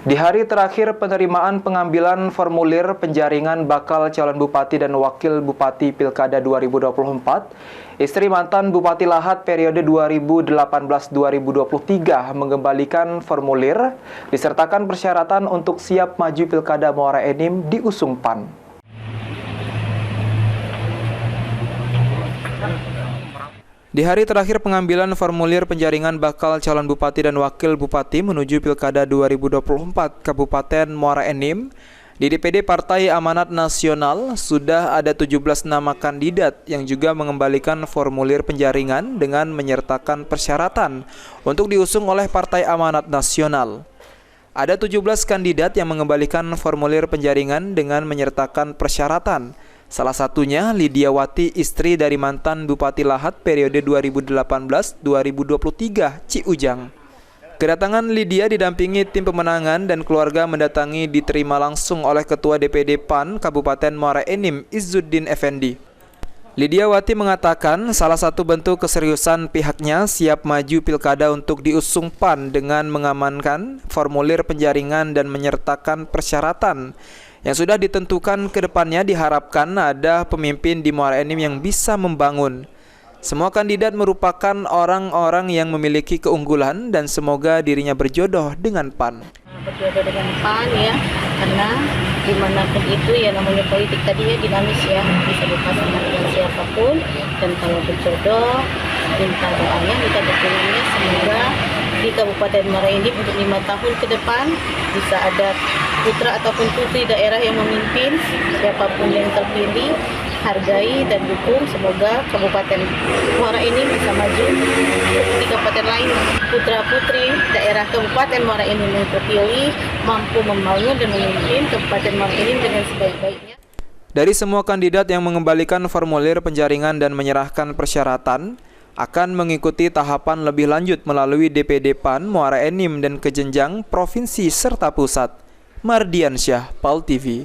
Di hari terakhir penerimaan pengambilan formulir penjaringan bakal calon bupati dan wakil bupati Pilkada 2024, istri mantan Bupati Lahat periode 2018-2023 mengembalikan formulir disertakan persyaratan untuk siap maju Pilkada Muara Enim diusung PAN. Di hari terakhir pengambilan formulir penjaringan bakal calon bupati dan wakil bupati menuju Pilkada 2024 Kabupaten Muara Enim, di DPD Partai Amanat Nasional sudah ada 17 nama kandidat yang juga mengembalikan formulir penjaringan dengan menyertakan persyaratan untuk diusung oleh Partai Amanat Nasional. Ada 17 kandidat yang mengembalikan formulir penjaringan dengan menyertakan persyaratan. Salah satunya Lidiawati, istri dari mantan Bupati Lahat periode 2018-2023 Ciujang. Kedatangan Lydia didampingi tim pemenangan dan keluarga mendatangi diterima langsung oleh Ketua DPD PAN Kabupaten Muara Enim Izzuddin Effendi. Lidiawati mengatakan salah satu bentuk keseriusan pihaknya siap maju pilkada untuk diusung PAN dengan mengamankan formulir penjaringan dan menyertakan persyaratan yang sudah ditentukan ke depannya. Diharapkan ada pemimpin di Muara Enim yang bisa membangun. Semua kandidat merupakan orang-orang yang memiliki keunggulan dan semoga dirinya berjodoh dengan PAN. Berjodoh dengan PAN ya, karena dimanapun itu ya namanya politik tadi ya dinamis ya, bisa dipasangkan dengan siapapun. Dan kalau berjodoh, minta doanya, minta dukungannya semoga di Kabupaten Muara Enim untuk 5 tahun ke depan bisa ada putra ataupun putri daerah yang memimpin, siapapun yang terpilih, hargai dan dukung. Semoga Kabupaten Muara Enim bisa maju di kabupaten lain. Putra-putri daerah Kabupaten Muara Enim yang terpilih mampu membangun dan memimpin Kabupaten Muara Enim dengan sebaik-baiknya. Dari semua kandidat yang mengembalikan formulir penjaringan dan menyerahkan persyaratan, akan mengikuti tahapan lebih lanjut melalui DPD PAN Muara Enim dan ke jenjang provinsi serta pusat. Mardiansyah, PAL TV.